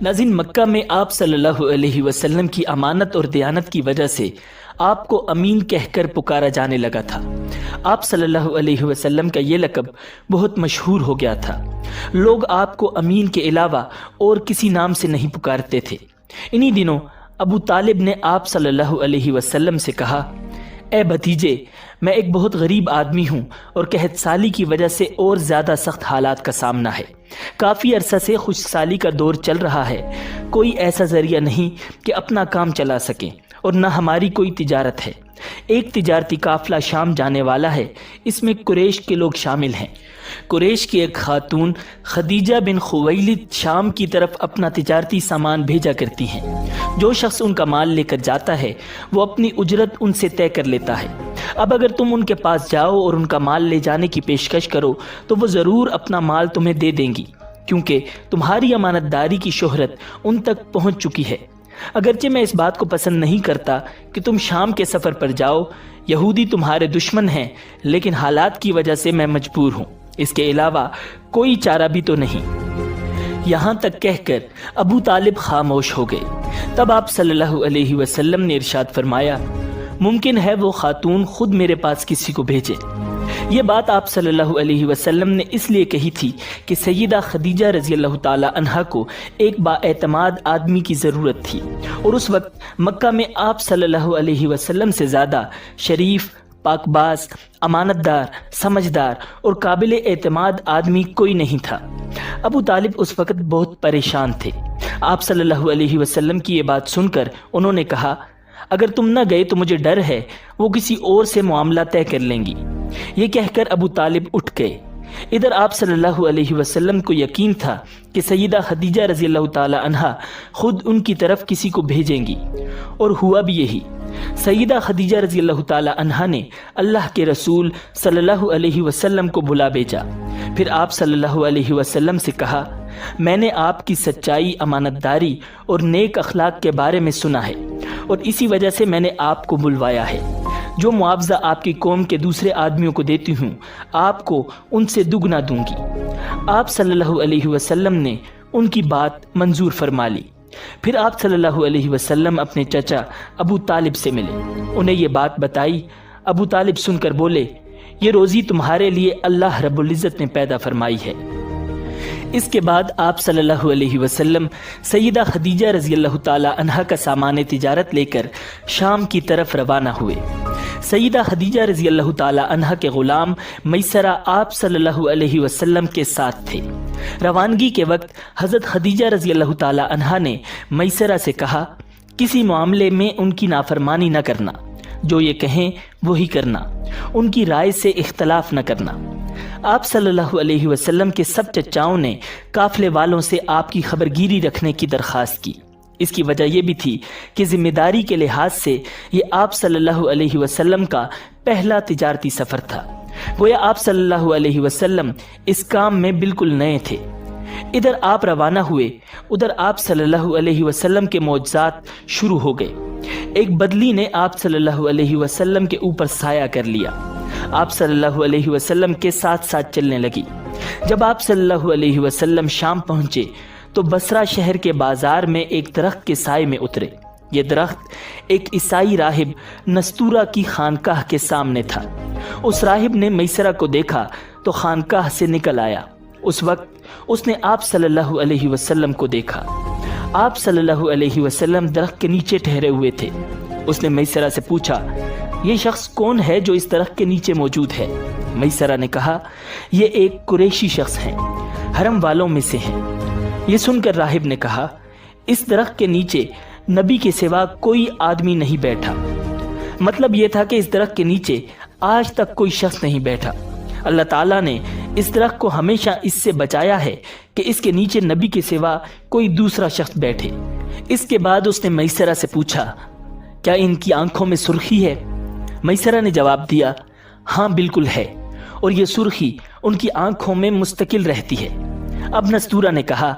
ناظرین، مکہ میں آپ صلی اللہ علیہ وسلم کی امانت اور دیانت کی وجہ سے آپ کو امین کہہ کر پکارا جانے لگا تھا۔ آپ صلی اللہ علیہ وسلم کا یہ لقب بہت مشہور ہو گیا تھا۔ لوگ آپ کو امین کے علاوہ اور کسی نام سے نہیں پکارتے تھے۔ انہی دنوں ابو طالب نے آپ صلی اللہ علیہ وسلم سے کہا، اے بھتیجے، میں ایک بہت غریب آدمی ہوں اور قحط سالی کی وجہ سے اور زیادہ سخت حالات کا سامنا ہے۔ کافی عرصہ سے خشک سالی کا دور چل رہا ہے۔ کوئی ایسا ذریعہ نہیں کہ اپنا کام چلا سکیں، اور نہ ہماری کوئی تجارت ہے۔ ایک تجارتی قافلہ شام جانے والا ہے، اس میں قریش کے لوگ شامل ہیں۔ قریش کی ایک خاتون خدیجہ بن خویلد شام کی طرف اپنا تجارتی سامان بھیجا کرتی ہیں۔ جو شخص ان کا مال لے کر جاتا ہے وہ اپنی اجرت ان سے طے کر لیتا ہے۔ اب اگر تم ان کے پاس جاؤ اور ان کا مال لے جانے کی پیشکش کرو تو وہ ضرور اپنا مال تمہیں دے دیں گی، کیونکہ تمہاری امانت داری کی شہرت ان تک پہنچ چکی ہے۔ اگرچہ میں اس بات کو پسند نہیں کرتا کہ تم شام کے سفر پر جاؤ، یہودی تمہارے دشمن ہیں، لیکن حالات کی وجہ سے میں مجبور ہوں، اس کے علاوہ کوئی چارہ بھی تو نہیں۔ یہاں تک کہہ کر ابو طالب خاموش ہو گئے۔ تب آپ صلی اللہ علیہ وسلم نے ارشاد فرمایا، ممکن ہے وہ خاتون خود میرے پاس کسی کو بھیجے۔ یہ بات آپ صلی اللہ علیہ وسلم نے اس لیے کہی تھی کہ سیدہ خدیجہ رضی اللہ تعالی عنہا کو ایک با اعتماد آدمی کی ضرورت تھی، اور اس وقت مکہ میں آپ صلی اللہ علیہ وسلم سے زیادہ شریف، پاک باز، امانت دار، سمجھدار اور قابل اعتماد آدمی کوئی نہیں تھا۔ ابو طالب اس وقت بہت پریشان تھے۔ آپ صلی اللہ علیہ وسلم کی یہ بات سن کر انہوں نے کہا، اگر تم نہ گئے تو مجھے ڈر ہے وہ کسی اور سے معاملہ طے کر لیں گی۔ یہ کہہ کر ابو طالب اٹھ گئے۔ ادھر آپ صلی اللہ علیہ وسلم کو یقین تھا کہ سیدہ خدیجہ رضی اللہ تعالی عنہا خود ان کی طرف کسی کو بھیجیں گی، اور ہوا بھی یہی۔ سیدہ خدیجہ رضی اللہ تعالی عنہا نے اللہ کے رسول صلی اللہ علیہ وسلم کو بلا بھیجا۔ پھر آپ صلی اللہ علیہ وسلم سے کہا، میں نے آپ کی سچائی، امانت داری اور نیک اخلاق کے بارے میں سنا ہے، اور اسی وجہ سے میں نے آپ کو بلوایا ہے۔ جو معاوضہ آپ کی قوم کے دوسرے آدمیوں کو دیتی ہوں، آپ کو ان سے دگنا دوں گی۔ آپ صلی اللہ علیہ وسلم نے ان کی بات منظور فرما لی۔ پھر آپ صلی اللہ علیہ وسلم اپنے چچا ابو طالب سے ملے، انہیں یہ بات بتائی۔ ابو طالب سن کر بولے، یہ روزی تمہارے لیے اللہ رب العزت نے پیدا فرمائی ہے۔ اس کے بعد آپ صلی اللہ علیہ وسلم سیدہ خدیجہ رضی اللہ تعالی عنہا کا سامان تجارت لے کر شام کی طرف روانہ ہوئے۔ سیدہ خدیجہ رضی اللہ تعالی عنہا کے غلام میسرہ آپ صلی اللہ علیہ وسلم کے ساتھ تھے۔ روانگی کے وقت حضرت خدیجہ رضی اللہ تعالی عنہا نے میسرہ سے کہا، کسی معاملے میں ان کی نافرمانی نہ کرنا، جو یہ کہیں وہی کرنا، ان کی رائے سے اختلاف نہ کرنا۔ آپ صلی اللہ علیہ وسلم کے سب چچاؤں نے قافلے والوں سے آپ کی خبرگیری رکھنے کی درخواست کی۔ اس کی وجہ یہ بھی تھی کہ ذمہ داری کے لحاظ سے یہ آپ صلی اللہ علیہ وسلم کا پہلا تجارتی سفر تھا۔ گویا آپ صلی اللہ علیہ وسلم اس کام میں بالکل نئے تھے۔ ادھر آپ روانہ ہوئے، ادھر آپ صلی اللہ علیہ وسلم کے معجزات شروع ہو گئے۔ ایک بدلی نے آپ صلی اللہ علیہ وسلم کے اوپر سایہ کر لیا۔ آپ صلی اللہ علیہ وسلم کے ساتھ ساتھ چلنے لگی۔ جب آپ صلی اللہ علیہ وسلم شام پہنچے تو بصرہ شہر کے بازار میں ایک درخت کے سائے میں اترے۔ یہ درخت ایک عیسائی راہب نستورہ کی خانقاہ کے سامنے تھا۔ اس راہب نے میسرہ کو دیکھا تو خانقاہ سے نکل آیا۔ اس وقت اس نے آپ صلی اللہ علیہ وسلم کو دیکھا۔ آپ صلی اللہ علیہ وسلم درخت کے نیچے ٹھہرے ہوئے تھے۔ اس نے میسرہ سے پوچھا، یہ شخص کون ہے جو اس درخت کے نیچے موجود ہے؟ میسرہ نے کہا، یہ ایک قریشی شخص ہیں، حرم والوں میں سے ہیں۔ یہ سن کر راہب نے کہا، اس درخت کے نیچے نبی کے سوا کوئی آدمی نہیں بیٹھا۔ مطلب یہ تھا کہ اس درخت کے نیچے آج تک کوئی شخص نہیں بیٹھا۔ اللہ تعالیٰ نے اس درخت کو ہمیشہ اس سے بچایا ہے کہ اس کے نیچے نبی کے سوا کوئی دوسرا شخص بیٹھے۔ اس کے بعد اس نے میسرہ سے پوچھا، کیا ان کی آنکھوں میں سرخی ہے؟ میسرہ نے جواب دیا، ہاں بالکل ہے، اور یہ سرخی ان کی آنکھوں میں مستقل رہتی ہے۔ اب نستورہ نے کہا،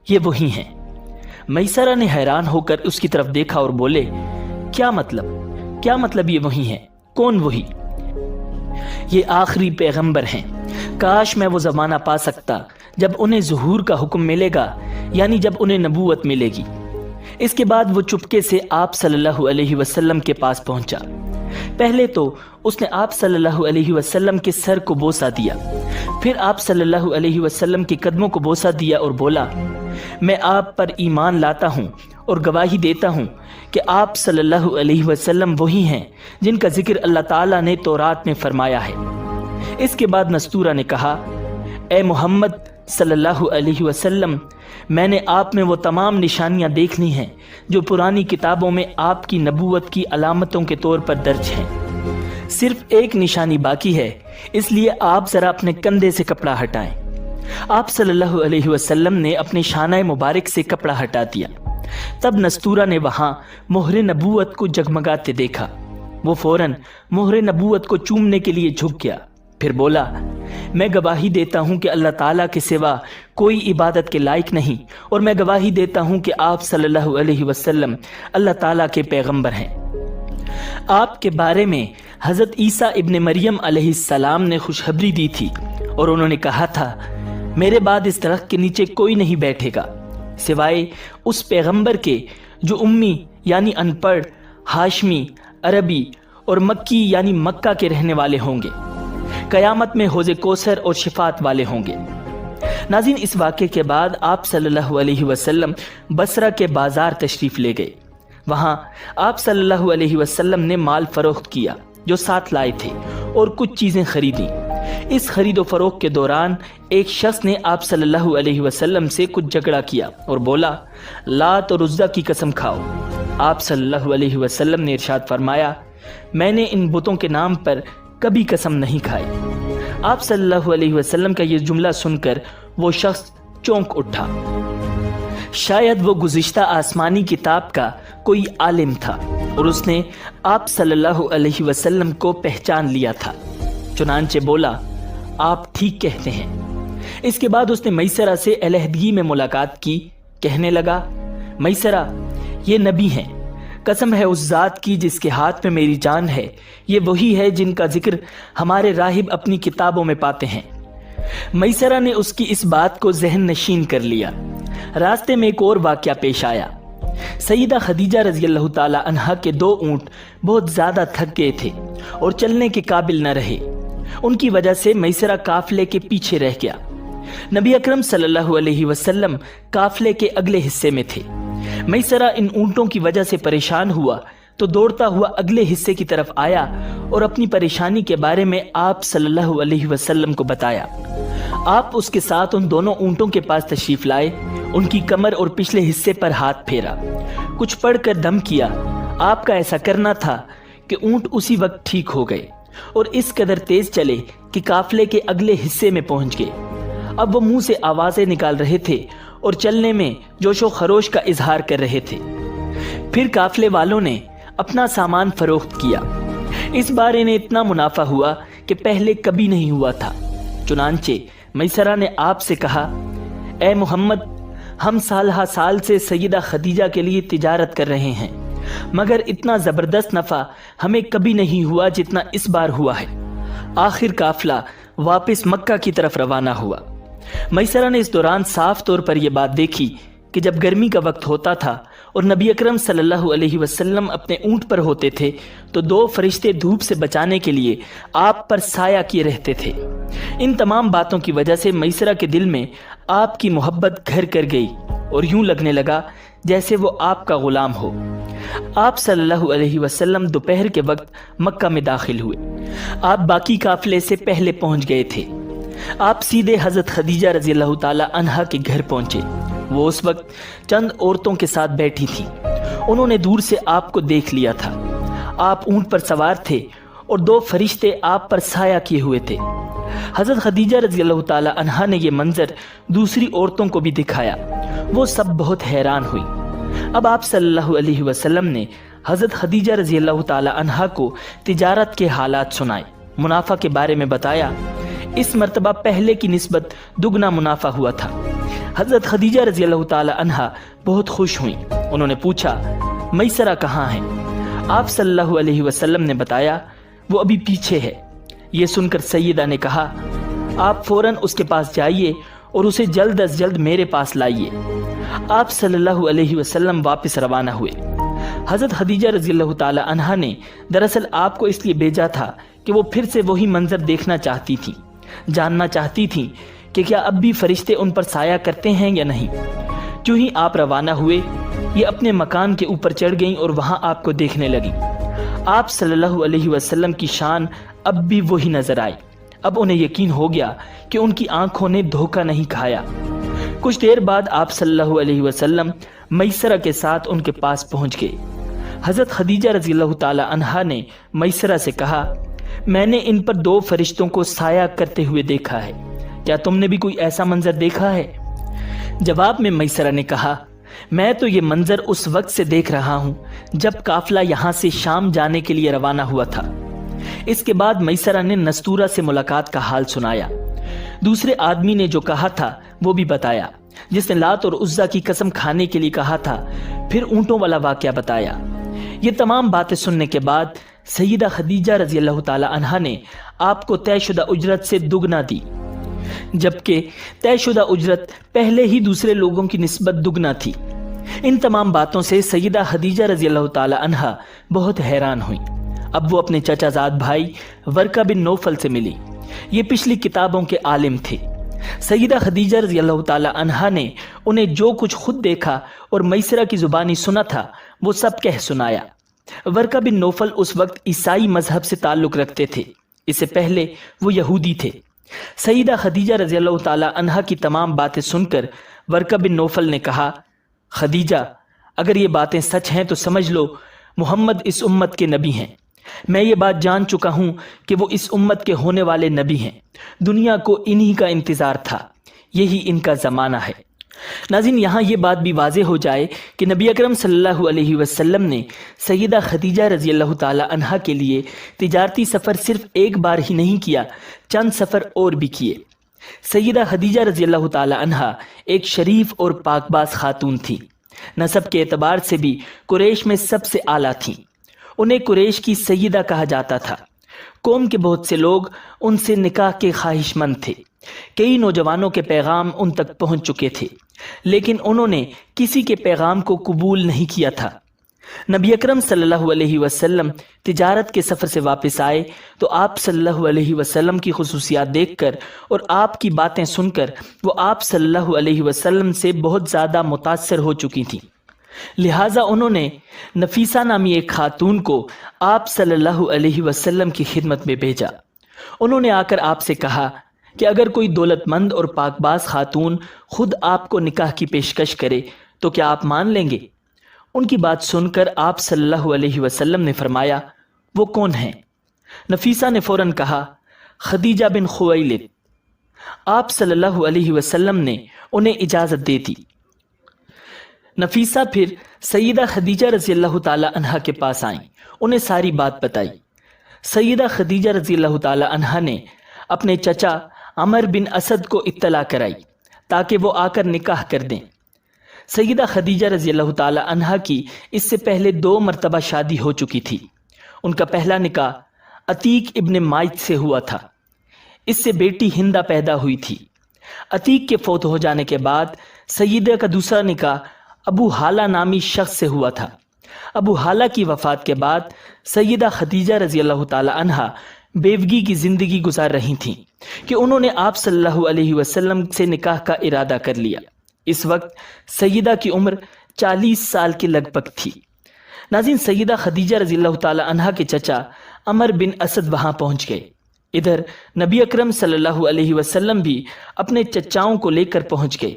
یہ وہی ہیں۔ میسرہ نے حیران ہو کر اس کی طرف دیکھا اور بولے، کیا مطلب یہ وہی ہیں؟ کون وہی؟ یہ آخری پیغمبر ہیں۔ کاش میں وہ زمانہ پا سکتا جب انہیں ظہور کا حکم ملے گا، یعنی جب انہیں نبوت ملے گی۔ اس کے بعد وہ چپکے سے آپ صلی اللہ علیہ وسلم کے پاس پہنچا۔ پہلے تو اس نے آپ صلی اللہ علیہ وسلم کے سر کو بوسہ دیا، پھر آپ صلی اللہ علیہ وسلم کے قدموں کو بوسہ دیا اور بولا، میں آپ پر ایمان لاتا ہوں اور گواہی دیتا ہوں کہ آپ صلی اللہ علیہ وسلم وہی ہیں جن کا ذکر اللہ تعالیٰ نے تورات میں فرمایا ہے۔ اس کے بعد نستورہ نے کہا، اے محمد صلی اللہ علیہ وسلم، میں نے آپ میں وہ تمام نشانیاں دیکھ لی ہیں جو پرانی کتابوں میں آپ کی نبوت کی علامتوں کے طور پر درج ہیں۔ صرف ایک نشانی باقی ہے، اس لیے آپ ذرا اپنے کندھے سے کپڑا ہٹائیں۔ آپ صلی اللہ علیہ وسلم نے اپنے شانہ مبارک سے کپڑا ہٹا دیا۔ تب نستورہ نے وہاں مہر نبوت کو جگمگاتے دیکھا۔ وہ فوراً مہر نبوت کو چومنے کے لیے جھک گیا، پھر بولا، میں گواہی دیتا ہوں کہ اللہ تعالیٰ کے سوا کوئی عبادت کے لائق نہیں، اور میں گواہی دیتا ہوں کہ آپ صلی اللہ علیہ وسلم اللہ تعالیٰ کے پیغمبر ہیں۔ آپ کے بارے میں حضرت عیسیٰ ابن مریم علیہ السلام نے خوشخبری دی تھی، اور انہوں نے کہا تھا، میرے بعد اس درخت کے نیچے کوئی نہیں بیٹھے گا سوائے اس پیغمبر کے جو امی یعنی ان پڑھ، ہاشمی، عربی اور مکی یعنی مکہ کے رہنے والے ہوں گے۔ قیامت میں حوض کوثر اور شفاعت والے ہوں گے۔ ناظرین، اس واقعے کے بعد آپ صلی اللہ علیہ وسلم بصرہ کے بازار تشریف لے گئے۔ وہاں آپ صلی اللہ علیہ وسلم نے مال فروخت کیا جو ساتھ لائے تھے اور کچھ چیزیں خریدیں۔ اس خرید و فروخت کے دوران ایک شخص نے آپ صلی اللہ علیہ وسلم سے کچھ جھگڑا کیا اور بولا، لات اور عزا کی قسم کھاؤ۔ آپ صلی اللہ علیہ وسلم نے ارشاد فرمایا، میں نے ان بتوں کے نام پر کبھی قسم نہیں کھائی۔ آپ صلی اللہ علیہ وسلم کا یہ جملہ سن کر وہ شخص چونک اٹھا۔ شاید وہ گزشتہ آسمانی کتاب کا کوئی عالم تھا اور اس نے آپ صلی اللہ علیہ وسلم کو پہچان لیا تھا، چنانچہ بولا، آپ ٹھیک کہتے ہیں۔ اس کے بعد اس نے میسرہ سے علیحدگی میں ملاقات کی، کہنے لگا، میسرہ، یہ نبی ہیں، قسم ہے اس ذات کی جس کے ہاتھ میں میری جان ہے، یہ وہی ہے جن کا ذکر ہمارے راہب اپنی کتابوں میں پاتے ہیں۔ میسرہ نے اس کی اس بات کو ذہن نشین کر لیا۔ راستے میں ایک اور واقعہ پیش آیا۔ سیدہ خدیجہ رضی اللہ تعالی عنہا کے 2 اونٹ بہت زیادہ تھک گئے تھے اور چلنے کے قابل نہ رہے۔ ان کی وجہ سے میسرہ قافلے کے پیچھے رہ گیا۔ نبی اکرم صلی اللہ علیہ وسلم قافلے کے اگلے حصے میں تھے۔ میسرہ ان اونٹوں کی وجہ سے پریشان ہوا تو دوڑتا ہوا اگلے حصے کی طرف آیا اور اپنی پریشانی کے بارے میں آپ صلی اللہ علیہ وسلم کو بتایا۔ آپ اس کے ساتھ ان دونوں اونٹوں کے پاس تشریف لائے، ان کی کمر اور پچھلے حصے پر ہاتھ پھیرا، کچھ پڑھ کر دم کیا۔ آپ کا ایسا کرنا تھا کہ اونٹ اسی وقت ٹھیک ہو گئے اور اس قدر تیز چلے کہ قافلے کے اگلے حصے میں پہنچ گئے۔ اب وہ منہ سے آوازیں نکال رہے تھے اور چلنے میں جوش و خروش کا اظہار کر رہے تھے۔ پھر قافلے والوں نے اپنا سامان فروخت کیا۔ اس بار انہیں اتنا منافع ہوا کہ پہلے کبھی نہیں ہوا تھا۔ چنانچہ میسرہ نے آپ سے کہا، اے محمد، ہم سالہ سال سے سیدہ خدیجہ کے لیے تجارت کر رہے ہیں، مگر اتنا زبردست نفع ہمیں کبھی نہیں ہوا جتنا اس بار ہوا ہے۔ آخر قافلہ واپس مکہ کی طرف روانہ ہوا۔ میسرہ نے اس دوران صاف طور پر یہ بات دیکھی کہ جب گرمی کا وقت ہوتا تھا اور نبی اکرم صلی اللہ علیہ وسلم اپنے اونٹ پر ہوتے تھے تو 2 فرشتے دھوپ سے بچانے کے لیے آپ پر سایہ کیے رہتے تھے۔ ان تمام باتوں کی وجہ سے میسرہ کے دل میں آپ کی محبت گھر کر گئی اور یوں لگنے لگا جیسے وہ آپ کا غلام ہو۔ آپ صلی اللہ علیہ وسلم دوپہر کے وقت مکہ میں داخل ہوئے۔ آپ باقی قافلے سے پہلے پہنچ گئے تھے۔ آپ سیدھے حضرت خدیجہ رضی اللہ تعالی عنہا کے گھر پہنچے۔ وہ اس وقت چند عورتوں کے ساتھ بیٹھی تھی۔ انہوں نے دور سے آپ کو دیکھ لیا تھا۔ آپ اونٹ پر سوار تھے اور 2 فرشتے آپ پر سایہ کیے ہوئے تھے۔ حضرت خدیجہ رضی اللہ تعالی عنہا نے یہ منظر دوسری عورتوں کو بھی دکھایا۔ وہ سب بہت حیران ہوئی۔ اب آپ صلی اللہ علیہ وسلم نے حضرت خدیجہ رضی اللہ تعالی عنہا کو تجارت کے حالات سنائے، منافع کے بارے میں بتایا۔ اس مرتبہ پہلے کی نسبت دگنا منافع ہوا تھا۔ حضرت خدیجہ رضی اللہ تعالی عنہا بہت خوش ہوئیں۔ انہوں نے پوچھا، میسرہ کہاں ہے؟ آپ صلی اللہ علیہ وسلم نے بتایا، وہ ابھی پیچھے ہے۔ یہ سن کر سیدہ نے کہا، آپ فوراً اس کے پاس جائیے اور اسے جلد از جلد میرے پاس لائیے۔ آپ صلی اللہ علیہ وسلم واپس روانہ ہوئے۔ حضرت خدیجہ رضی اللہ تعالی عنہا نے دراصل آپ کو اس لیے بھیجا تھا کہ وہ پھر سے وہی منظر دیکھنا چاہتی تھیں، جاننا چاہتی تھیں کہ کیا اب بھی فرشتے ان پر سایہ کرتے ہیں یا نہیں۔ جو ہی آپ روانہ ہوئے، یہ اپنے مکان کے اوپر چڑھ گئیں اور وہاں آپ کو دیکھنے لگیں۔ آپ صلی اللہ علیہ وسلم کی شان اب بھی وہی نظر آئی۔ اب انہیں یقین ہو گیا کہ ان کی آنکھوں نے دھوکہ نہیں کھایا۔ کچھ دیر بعد آپ صلی اللہ علیہ وسلم میسرہ کے ساتھ ان کے پاس پہنچ گئے۔ حضرت خدیجہ رضی اللہ تعالی عنہا نے میسرہ سے کہا، میں نے ان پر 2 فرشتوں کو سایہ کرتے ہوئے دیکھا ہے، کیا تم نے بھی کوئی ایسا منظر دیکھا ہے؟ جواب میں میسرہ نے کہا، میں تو یہ منظر اس وقت سے دیکھ رہا ہوں جب قافلہ یہاں سے شام جانے کے لیے روانہ ہوا تھا۔ اس کے بعد میسرہ نے نستورہ سے ملاقات کا حال سنایا۔ دوسرے آدمی نے جو کہا تھا وہ بھی بتایا، جس نے لات اور عزا کی قسم کھانے کے لیے کہا تھا، پھر اونٹوں والا واقعہ بتایا۔ یہ تمام باتیں سننے کے بعد سیدہ خدیجہ رضی اللہ تعالی عنہا نے آپ کو طے شدہ اجرت سے دگنا دی، جبکہ طے شدہ اجرت پہلے ہی دوسرے لوگوں کی نسبت دگنا تھی۔ ان تمام باتوں سے سیدہ خدیجہ رضی اللہ تعالی عنہا بہت حیران ہوئیں۔ اب وہ اپنے چچا زاد بھائی ورقہ بن نوفل سے ملی۔ یہ پچھلی کتابوں کے عالم تھے۔ سیدہ خدیجہ رضی اللہ تعالی عنہا نے انہیں جو کچھ خود دیکھا اور میسرہ کی زبانی سنا تھا وہ سب کہہ سنایا۔ ورقہ بن نوفل اس وقت عیسائی مذہب سے تعلق رکھتے تھے، اس سے پہلے وہ یہودی تھے۔ سیدہ خدیجہ رضی اللہ تعالی عنہا کی تمام باتیں سن کر ورقہ بن نوفل نے کہا، خدیجہ، اگر یہ باتیں سچ ہیں تو سمجھ لو محمد اس امت کے نبی ہیں۔ میں یہ بات جان چکا ہوں کہ وہ اس امت کے ہونے والے نبی ہیں۔ دنیا کو انہی کا انتظار تھا، یہی ان کا زمانہ ہے۔ ناظرین، یہاں یہ بات بھی واضح ہو جائے کہ نبی اکرم صلی اللہ علیہ وسلم نے سیدہ خدیجہ رضی اللہ تعالی عنہا کے لیے تجارتی سفر صرف ایک بار ہی نہیں کیا، چند سفر اور بھی کیے۔ سیدہ خدیجہ رضی اللہ تعالی عنہا ایک شریف اور پاک باز خاتون تھی۔ نسب کے اعتبار سے بھی قریش میں سب سے اعلیٰ تھیں۔ انہیں قریش کی سیدہ کہا جاتا تھا۔ قوم کے بہت سے لوگ ان سے نکاح کے خواہش مند تھے۔ کئی نوجوانوں کے پیغام ان تک پہنچ چکے تھے، لیکن انہوں نے کسی کے پیغام کو قبول نہیں کیا تھا۔ نبی اکرم صلی اللہ علیہ وسلم تجارت کے سفر سے واپس آئے تو آپ صلی اللہ علیہ وسلم کی خصوصیات دیکھ کر اور آپ کی باتیں سن کر وہ آپ صلی اللہ علیہ وسلم سے بہت زیادہ متاثر ہو چکی تھیں۔ لہٰذا انہوں نے نفیسہ نامی ایک خاتون کو آپ صلی اللہ علیہ وسلم کی خدمت میں بھیجا۔ انہوں نے آ کر آپ سے کہا کہ اگر کوئی دولت مند اور پاک باز خاتون خود آپ کو نکاح کی پیشکش کرے تو کیا آپ مان لیں گے؟ ان کی بات سن کر آپ صلی اللہ علیہ وسلم نے فرمایا، وہ کون ہیں؟ نفیسہ نے فوراً کہا، خدیجہ بن خویلد۔ آپ صلی اللہ علیہ وسلم نے انہیں اجازت دے دی۔ نفیسہ پھر سیدہ خدیجہ رضی اللہ تعالی عنہا کے پاس آئیں، انہیں ساری بات بتائی۔ سیدہ خدیجہ رضی اللہ تعالی عنہا نے اپنے چچا عمر بن اسد کو اطلاع کرائی تاکہ وہ آ کر نکاح کر دیں۔ سیدہ خدیجہ رضی اللہ تعالی عنہا کی اس سے پہلے 2 مرتبہ شادی ہو چکی تھی۔ ان کا پہلا نکاح عتیق ابن مائت سے ہوا تھا۔ اس سے بیٹی ہندہ پیدا ہوئی تھی۔ عتیق کے فوت ہو جانے کے بعد سیدہ کا دوسرا نکاح ابو حالہ نامی شخص سے ہوا تھا۔ ابو حالہ کی وفات کے بعد سیدہ خدیجہ رضی اللہ تعالی عنہا بیوگی کی زندگی گزار رہی تھیں کہ انہوں نے آپ صلی اللہ علیہ وسلم سے نکاح کا ارادہ کر لیا۔ اس وقت سیدہ کی عمر 40 سال کے لگ بھگ تھی۔ ناظرین، سیدہ خدیجہ رضی اللہ تعالی عنہا کے چچا عمر بن اسد وہاں پہنچ گئے۔ ادھر نبی اکرم صلی اللہ علیہ وسلم بھی اپنے چچاؤں کو لے کر پہنچ گئے۔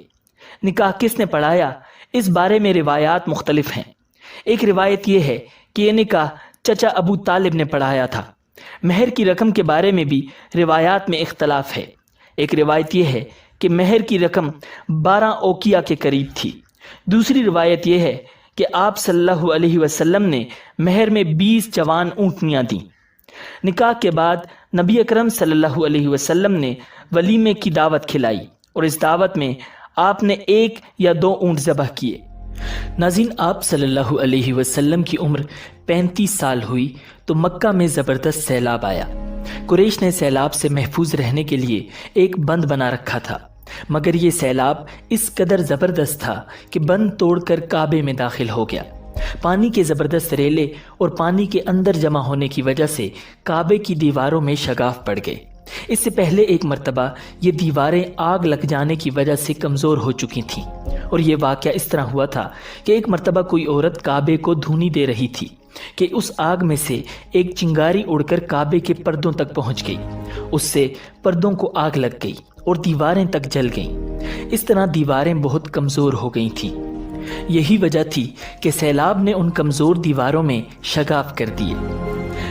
نکاح کس نے پڑھایا، اس بارے میں روایات مختلف ہیں۔ ایک روایت یہ ہے کہ یہ نکاح چچا ابو طالب نے پڑھایا تھا۔ مہر کی رقم کے بارے میں بھی روایات میں اختلاف ہے۔ ایک روایت یہ ہے کہ مہر کی رقم 12 اوقیہ کے قریب تھی۔ دوسری روایت یہ ہے کہ آپ صلی اللہ علیہ وسلم نے مہر میں 20 جوان اونٹنیاں دیں۔ نکاح کے بعد نبی اکرم صلی اللہ علیہ وسلم نے ولیمے کی دعوت کھلائی اور اس دعوت میں آپ نے 1 یا 2 اونٹ ذبح کیے۔ ناظرین، آپ صلی اللہ علیہ وسلم کی عمر 35 سال ہوئی تو مکہ میں زبردست سیلاب آیا۔ قریش نے سیلاب سے محفوظ رہنے کے لیے ایک بند بنا رکھا تھا مگر یہ سیلاب اس قدر زبردست تھا کہ بند توڑ کر کعبے میں داخل ہو گیا۔ پانی کے زبردست ریلے اور پانی کے اندر جمع ہونے کی وجہ سے کعبے کی دیواروں میں شگاف پڑ گئے۔ اس سے پہلے ایک مرتبہ یہ دیواریں آگ لگ جانے کی وجہ سے کمزور ہو چکی تھیں، اور یہ واقعہ اس طرح ہوا تھا کہ ایک مرتبہ کوئی عورت کعبے کو دھونی دے رہی تھی کہ اس آگ میں سے ایک چنگاری اڑ کر کعبے کے پردوں تک پہنچ گئی۔ اس سے پردوں کو آگ لگ گئی اور دیواریں تک جل گئیں۔ اس طرح دیواریں بہت کمزور ہو گئی تھیں۔ یہی وجہ تھی کہ سیلاب نے ان کمزور دیواروں میں شگاف کر دیے۔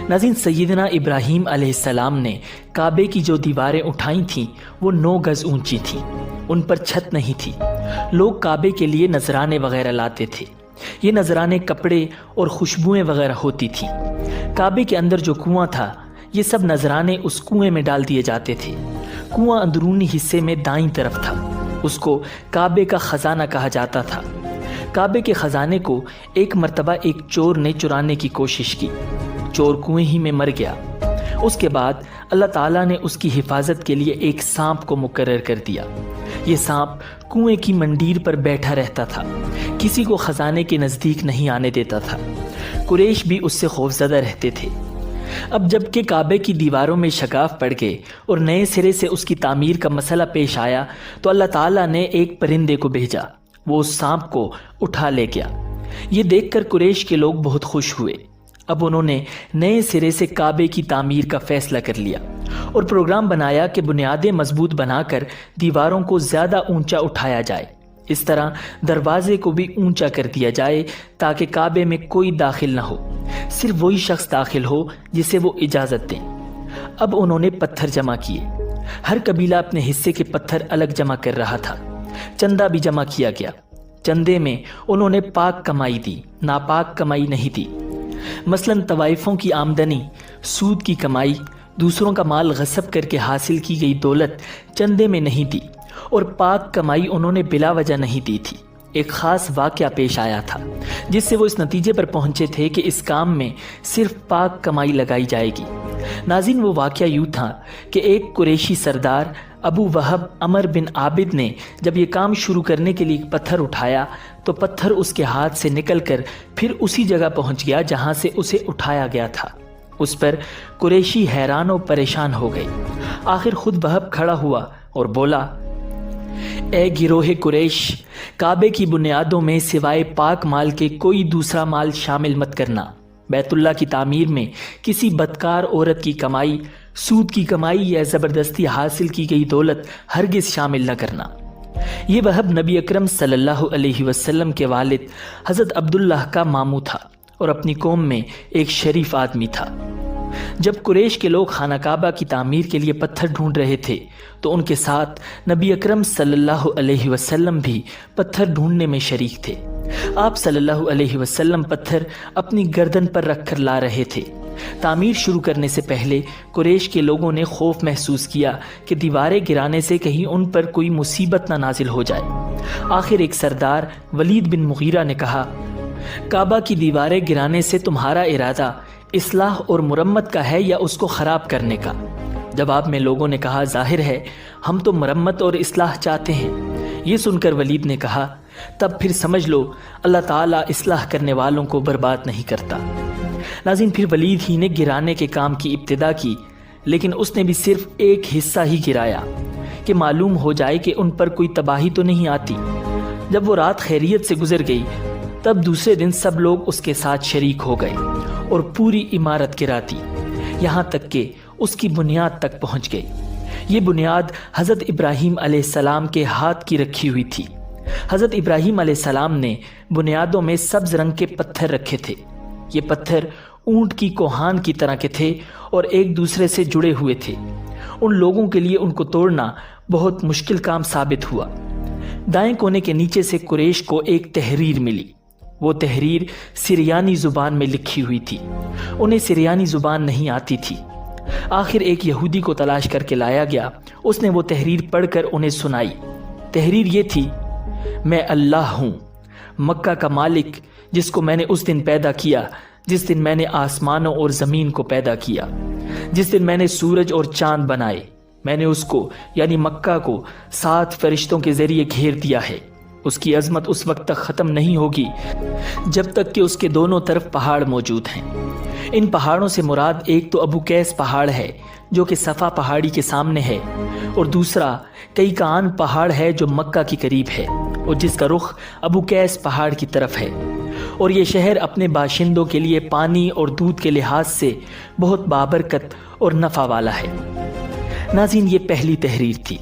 ناظرین، سیدنا ابراہیم علیہ السلام نے کعبے کی جو دیواریں اٹھائی تھیں وہ 9 گز اونچی تھیں، ان پر چھت نہیں تھی۔ لوگ کعبے کے لیے نذرانے وغیرہ لاتے تھے۔ یہ نذرانے کپڑے اور خوشبوئیں وغیرہ ہوتی تھیں۔ کعبے کے اندر جو کنواں تھا، یہ سب نذرانے اس کنویں میں ڈال دیے جاتے تھے۔ کنواں اندرونی حصے میں دائیں طرف تھا، اس کو کعبے کا خزانہ کہا جاتا تھا۔ کعبے کے خزانے کو ایک مرتبہ ایک چور نے چرانے کی کوشش کی، چور کنویں ہی میں مر گیا۔ اس کے بعد اللہ تعالیٰ نے اس کی حفاظت کے لیے ایک سانپ کو مقرر کر دیا۔ یہ سانپ کنویں کی منڈیر پر بیٹھا رہتا تھا، کسی کو خزانے کے نزدیک نہیں آنے دیتا تھا۔ قریش بھی اس سے خوفزدہ رہتے تھے۔ اب جب کہ کعبے کی دیواروں میں شگاف پڑ گئے اور نئے سرے سے اس کی تعمیر کا مسئلہ پیش آیا تو اللہ تعالیٰ نے ایک پرندے کو بھیجا، وہ اس سانپ کو اٹھا لے گیا۔ یہ دیکھ کر قریش کے لوگ بہت خوش ہوئے۔ اب انہوں نے نئے سرے سے کعبے کی تعمیر کا فیصلہ کر لیا اور پروگرام بنایا کہ بنیادیں مضبوط بنا کر دیواروں کو زیادہ اونچا اٹھایا جائے۔ اس طرح دروازے کو بھی اونچا کر دیا جائے تاکہ کعبے میں کوئی داخل نہ ہو، صرف وہی شخص داخل ہو جسے وہ اجازت دیں۔ اب انہوں نے پتھر جمع کیے۔ ہر قبیلہ اپنے حصے کے پتھر الگ جمع کر رہا تھا۔ چندہ بھی جمع کیا گیا۔ چندے میں انہوں نے پاک کمائی دی، ناپاک کمائی نہیں دی۔ مثلاً طوائفوں کی آمدنی، سود کی کمائی، دوسروں کا مال غصب کر کے حاصل کی گئی دولت چندے میں نہیں دی، اور پاک کمائی انہوں نے بلا وجہ نہیں دی تھی۔ ایک خاص واقعہ پیش آیا تھا جس سے وہ اس نتیجے پر پہنچے تھے کہ اس کام میں صرف پاک کمائی لگائی جائے گی۔ ناظرین، وہ واقعہ یوں تھا کہ ایک قریشی سردار ابو وہب عمر بن عابد نے جب یہ کام شروع کرنے کے لیے ایک پتھر اٹھایا تو پتھر اس کے ہاتھ سے نکل کر پھر اسی جگہ پہنچ گیا جہاں سے اسے اٹھایا گیا تھا۔ اس پر قریشی حیران و پریشان ہو گئے۔ آخر خود وہب کھڑا ہوا اور بولا، اے گروہ قریش، کعبے کی بنیادوں میں سوائے پاک مال کے کوئی دوسرا مال شامل مت کرنا۔ بیت اللہ کی تعمیر میں کسی بدکار عورت کی کمائی، سود کی کمائی یا زبردستی حاصل کی گئی دولت ہرگز شامل نہ کرنا۔ یہ وہب نبی اکرم صلی اللہ علیہ وسلم کے والد حضرت عبداللہ کا ماموں تھا اور اپنی قوم میں ایک شریف آدمی تھا۔ جب قریش کے لوگ خانہ کعبہ کی تعمیر کے لیے پتھر ڈھونڈ رہے تھے تو ان کے ساتھ نبی اکرم صلی اللہ علیہ وسلم بھی پتھر ڈھونڈنے میں شریک تھے۔ آپ صلی اللہ علیہ وسلم پتھر اپنی گردن پر رکھ کر لا رہے تھے۔ تعمیر شروع کرنے سے پہلے قریش کے لوگوں نے خوف محسوس کیا کہ دیواریں گرانے سے کہیں ان پر کوئی مصیبت نہ نازل ہو جائے۔ آخر ایک سردار ولید بن مغیرہ نے کہا، کعبہ کی دیواریں گرانے سے تمہارا ارادہ اصلاح اور مرمت کا ہے یا اس کو خراب کرنے کا؟ جواب میں لوگوں نے کہا، ظاہر ہے ہم تو مرمت اور اصلاح چاہتے ہیں۔ یہ سن کر ولید نے کہا، تب پھر سمجھ لو اللہ تعالیٰ اصلاح کرنے والوں کو برباد نہیں کرتا۔ ناظرین، پھر ولید ہی نے گرانے کے کام کی ابتدا کی، لیکن اس نے بھی صرف ایک حصہ ہی گرایا کہ معلوم ہو جائے کہ ان پر کوئی تباہی تو نہیں آتی۔ جب وہ رات خیریت سے گزر گئی تب دوسرے دن سب لوگ اس کے ساتھ شریک ہو گئے اور پوری عمارت گرا دی، یہاں تک کہ اس کی بنیاد تک پہنچ گئی۔ یہ بنیاد حضرت ابراہیم علیہ السلام کے ہاتھ کی رکھی ہوئی تھی۔ حضرت ابراہیم علیہ السلام نے بنیادوں میں سبز رنگ کے پتھر رکھے تھے۔ یہ پتھر اونٹ کی کوہان کی طرح کے تھے اور ایک دوسرے سے جڑے ہوئے تھے۔ ان لوگوں کے لیے ان کو توڑنا بہت مشکل کام ثابت ہوا۔ دائیں کونے کے نیچے سے قریش کو ایک تحریر ملی۔ وہ تحریر سریانی زبان میں لکھی ہوئی تھی۔ انہیں سریانی زبان نہیں آتی تھی۔ آخر ایک یہودی کو تلاش کر کے لایا گیا۔ اس نے وہ تحریر پڑھ کر انہیں سنائی۔ تحریر یہ تھی، میں اللہ ہوں، مکہ کا مالک، جس کو میں نے اس دن پیدا کیا جس دن میں نے آسمانوں اور زمین کو پیدا کیا، جس دن میں نے سورج اور چاند بنائے، میں نے اس کو یعنی مکہ کو 7 فرشتوں کے ذریعے گھیر دیا ہے۔ اس کی عظمت اس وقت تک ختم نہیں ہوگی جب تک کہ اس کے دونوں طرف پہاڑ موجود ہیں۔ ان پہاڑوں سے مراد ایک تو ابو قیس پہاڑ ہے جو کہ صفا پہاڑی کے سامنے ہے، اور دوسرا کیکان پہاڑ ہے جو مکہ کے قریب ہے اور جس کا رخ ابو قیس پہاڑ کی طرف ہے، اور یہ شہر اپنے باشندوں کے لیے پانی اور دودھ کے لحاظ سے بہت بابرکت اور نفع والا ہے۔ ناظرین، یہ پہلی تحریر تھی۔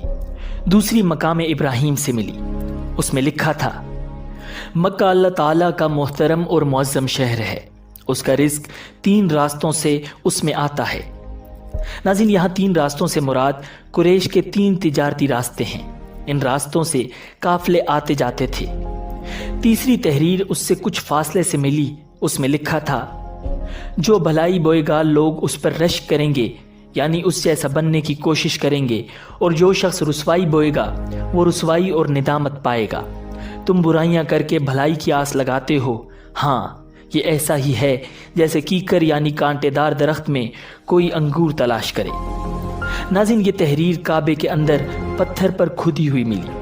دوسری مقام ابراہیم سے ملی۔ اس میں لکھا تھا، مکہ اللہ تعالیٰ کا محترم اور معظم شہر ہے، اس کا رزق 3 راستوں سے اس میں آتا ہے۔ ناظرین، یہاں 3 راستوں سے مراد قریش کے 3 تجارتی راستے ہیں۔ ان راستوں سے قافلے آتے جاتے تھے۔ تیسری تحریر اس سے کچھ فاصلے سے ملی۔ اس میں لکھا تھا، جو بھلائی بوئے گا لوگ اس پر رشک کریں گے، یعنی اس جیسا بننے کی کوشش کریں گے، اور جو شخص رسوائی بوئے گا وہ رسوائی اور ندامت پائے گا۔ تم برائیاں کر کے بھلائی کی آس لگاتے ہو، ہاں یہ ایسا ہی ہے جیسے کیکر یعنی کانٹے دار درخت میں کوئی انگور تلاش کرے۔ ناظرین، یہ تحریر کعبے کے اندر پتھر پر کھدی ہوئی ملی۔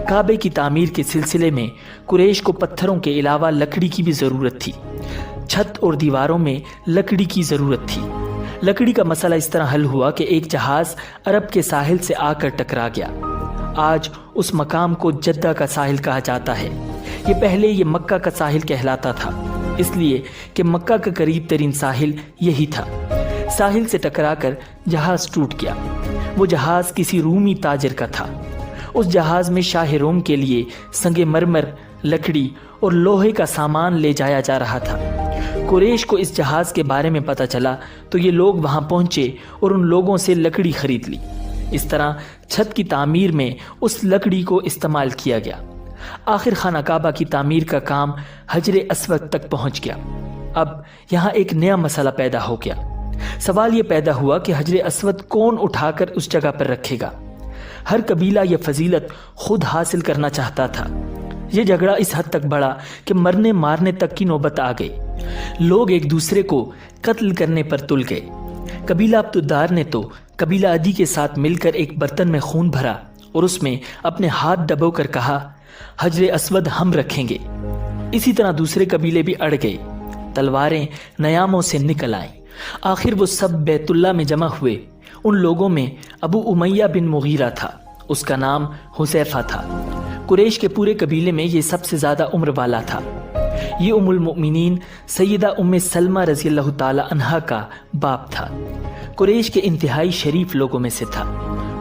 کعبے کی تعمیر کے سلسلے میں قریش کو پتھروں کے علاوہ لکڑی کی بھی ضرورت تھی۔ چھت اور دیواروں میں لکڑی کی ضرورت تھی۔ لکڑی کا مسئلہ اس طرح حل ہوا کہ ایک جہاز عرب کے ساحل سے آ کر ٹکرا گیا۔ آج اس مقام کو جدہ کا ساحل کہا جاتا ہے۔ یہ پہلے یہ مکہ کا ساحل کہلاتا تھا، اس لیے کہ مکہ کا قریب ترین ساحل یہی تھا۔ ساحل سے ٹکرا کر جہاز ٹوٹ گیا۔ وہ جہاز کسی رومی تاجر کا تھا۔ اس جہاز میں شاہ روم کے لیے سنگ مرمر، لکڑی اور لوہے کا سامان لے جایا جا رہا تھا۔ قریش کو اس جہاز کے بارے میں پتہ چلا تو یہ لوگ وہاں پہنچے اور ان لوگوں سے لکڑی خرید لی۔ اس طرح چھت کی تعمیر میں اس لکڑی کو استعمال کیا گیا۔ آخر خانہ کعبہ کی تعمیر کا کام حجر اسود تک پہنچ گیا۔ اب یہاں ایک نیا مسئلہ پیدا ہو گیا۔ سوال یہ پیدا ہوا کہ حجر اسود کون اٹھا کر اس جگہ پر رکھے گا؟ ہر قبیلہ یہ فضیلت خود حاصل کرنا چاہتا تھا۔ یہ جھگڑا اس حد تک بڑھا کہ مرنے مارنے تک کی نوبت آ گئی۔ لوگ ایک دوسرے کو قتل کرنے پر تل گئے۔ قبیلہ عبدالدار نے تو قبیلہ عدی کے ساتھ مل کر ایک برتن میں خون بھرا اور اس میں اپنے ہاتھ ڈبو کر کہا، حجر اسود ہم رکھیں گے۔ اسی طرح دوسرے قبیلے بھی اڑ گئے۔ تلواریں نیاموں سے نکل آئیں۔ آخر وہ سب بیت اللہ میں جمع ہوئے۔ ان لوگوں میں ابو امیہ بن مغیرہ تھا، اس کا نام حذیفہ تھا۔ قریش کے پورے قبیلے میں یہ سب سے زیادہ عمر والا تھا۔ یہ ام المؤمنین سیدہ ام سلمہ رضی اللہ تعالی عنہا کا باپ تھا۔ قریش کے انتہائی شریف لوگوں میں سے تھا۔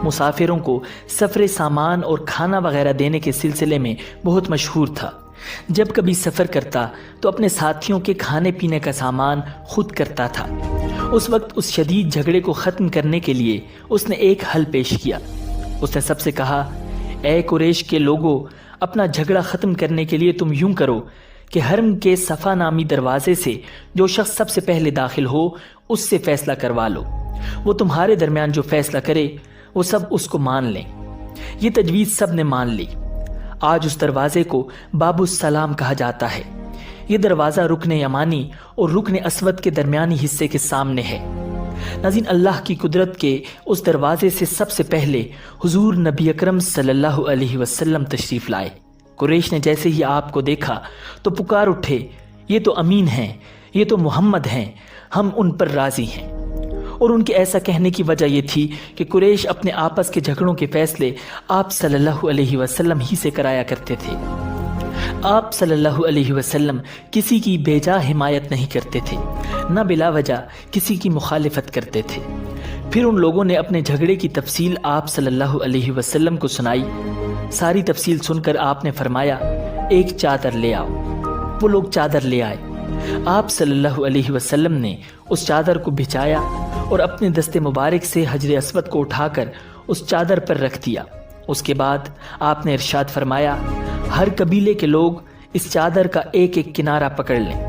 مسافروں کو سفر سامان اور کھانا وغیرہ دینے کے سلسلے میں بہت مشہور تھا۔ جب کبھی سفر کرتا تو اپنے ساتھیوں کے کھانے پینے کا سامان خود کرتا تھا۔ اس وقت اس شدید جھگڑے کو ختم کرنے کے لیے اس نے ایک حل پیش کیا۔ اس نے سب سے کہا، اے قریش کے لوگوں، اپنا جھگڑا ختم کرنے کے لیے تم یوں کرو کہ حرم کے صفا نامی دروازے سے جو شخص سب سے پہلے داخل ہو اس سے فیصلہ کروا لو۔ وہ تمہارے درمیان جو فیصلہ کرے وہ سب اس کو مان لیں۔ یہ تجویز سب نے مان لی۔ آج اس دروازے کو باب السلام کہا جاتا ہے۔ یہ دروازہ رکن یمانی اور رکن اسود کے درمیانی حصے کے سامنے ہے۔ ناظرین، اللہ کی قدرت کے اس دروازے سے سب سے پہلے حضور نبی اکرم صلی اللہ علیہ وسلم تشریف لائے۔ قریش نے جیسے ہی آپ کو دیکھا تو پکار اٹھے، یہ تو امین ہیں، یہ تو محمد ہیں، ہم ان پر راضی ہیں۔ اور ان کے ایسا کہنے کی وجہ یہ تھی کہ قریش اپنے آپس کے جھگڑوں کے فیصلے آپ صلی اللہ علیہ وسلم ہی سے کرایا کرتے تھے۔ آپ صلی اللہ علیہ وسلم کسی کی بے جا حمایت نہیں کرتے تھے، نہ بلا وجہ کسی کی مخالفت کرتے تھے۔ پھر ان لوگوں نے اپنے جھگڑے کی تفصیل آپ صلی اللہ علیہ وسلم کو سنائی۔ ساری تفصیل سن کر آپ نے فرمایا، ایک چادر لے آؤ۔ وہ لوگ چادر لے آئے۔ آپ صلی اللہ علیہ وسلم نے اس چادر کو بچھایا اور اپنے دست مبارک سے حجر اسود کو اٹھا کر اس چادر پر رکھ دیا۔ اس کے بعد آپ نے ارشاد فرمایا، ہر قبیلے کے لوگ اس چادر کا ایک ایک کنارہ پکڑ لیں،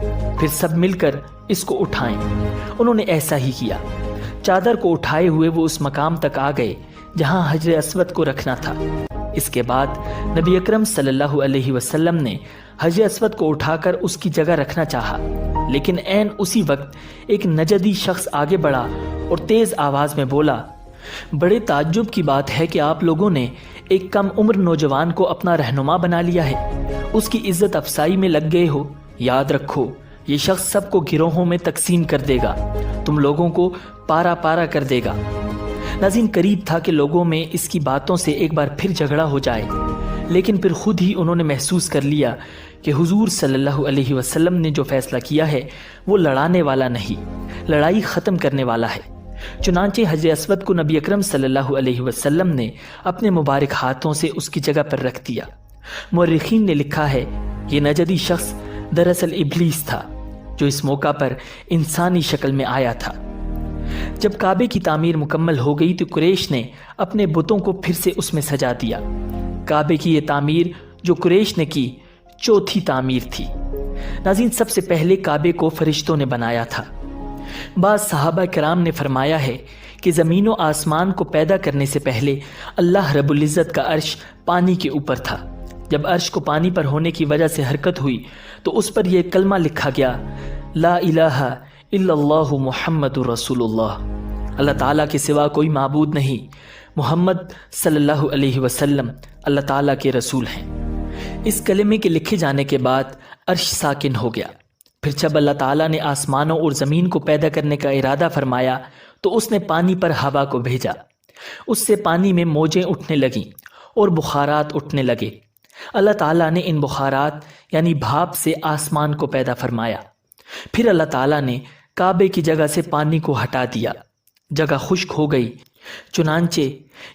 پھر سب مل کر اس کو اٹھائیں۔ انہوں نے ایسا ہی کیا۔ چادر کو اٹھائے ہوئے وہ اس مقام تک آ گئے جہاں حجر اسود کو رکھنا تھا۔ اس کے بعد نبی اکرم صلی اللہ علیہ وسلم نے حجر اسود کو اٹھا کر اس کی جگہ رکھنا چاہا، لیکن عین اسی وقت ایک نجدی شخص آگے بڑھا اور تیز آواز میں بولا، بڑے تعجب کی بات ہے کہ آپ لوگوں نے ایک کم عمر نوجوان کو اپنا رہنما بنا لیا ہے، اس کی عزت افزائی میں لگ گئے ہو۔ یاد رکھو، یہ شخص سب کو گروہوں میں تقسیم کر دے گا، تم لوگوں کو پارا پارا کر دے گا۔ ناظرین، قریب تھا کہ لوگوں میں اس کی باتوں سے ایک بار پھر جھگڑا ہو جائے، لیکن پھر خود ہی انہوں نے محسوس کر لیا کہ حضور صلی اللہ علیہ وسلم نے جو فیصلہ کیا ہے وہ لڑانے والا نہیں، لڑائی ختم کرنے والا ہے۔ چنانچہ حجر اسود کو نبی اکرم صلی اللہ علیہ وسلم نے اپنے مبارک ہاتھوں سے اس کی جگہ پر رکھ دیا۔ مورخین نے لکھا ہے یہ نجدی شخص دراصل ابلیس تھا جو اس موقع پر انسانی شکل میں آیا تھا۔ جب کعبے کی تعمیر مکمل ہو گئی تو قریش نے اپنے بتوں کو پھر سے اس میں سجا دیا۔ کعبے کی یہ تعمیر جو قریش نے کی چوتھی تعمیر تھی۔ ناظرین، سب سے پہلے کعبے کو فرشتوں نے بنایا تھا۔ بعض صحابہ کرام نے فرمایا ہے کہ زمین و آسمان کو پیدا کرنے سے پہلے اللہ رب العزت کا عرش پانی کے اوپر تھا۔ جب عرش کو پانی پر ہونے کی وجہ سے حرکت ہوئی تو اس پر یہ کلمہ لکھا گیا، لا الہ الا اللہ محمد رسول اللہ، اللہ تعالیٰ کے سوا کوئی معبود نہیں، محمد صلی اللہ علیہ وسلم اللہ تعالیٰ کے رسول ہیں۔ اس کلمے کے لکھے جانے کے بعد عرش ساکن ہو گیا۔ پھر جب اللہ تعالیٰ نے آسمانوں اور زمین کو پیدا کرنے کا ارادہ فرمایا تو اس نے پانی پر ہوا کو بھیجا، اس سے پانی میں موجیں اٹھنے لگیں اور بخارات اٹھنے لگے۔ اللہ تعالیٰ نے ان بخارات یعنی بھاپ سے آسمان کو پیدا فرمایا۔ پھر اللہ تعالیٰ نے کعبے کی جگہ سے پانی کو ہٹا دیا، جگہ خشک ہو گئی۔ چنانچہ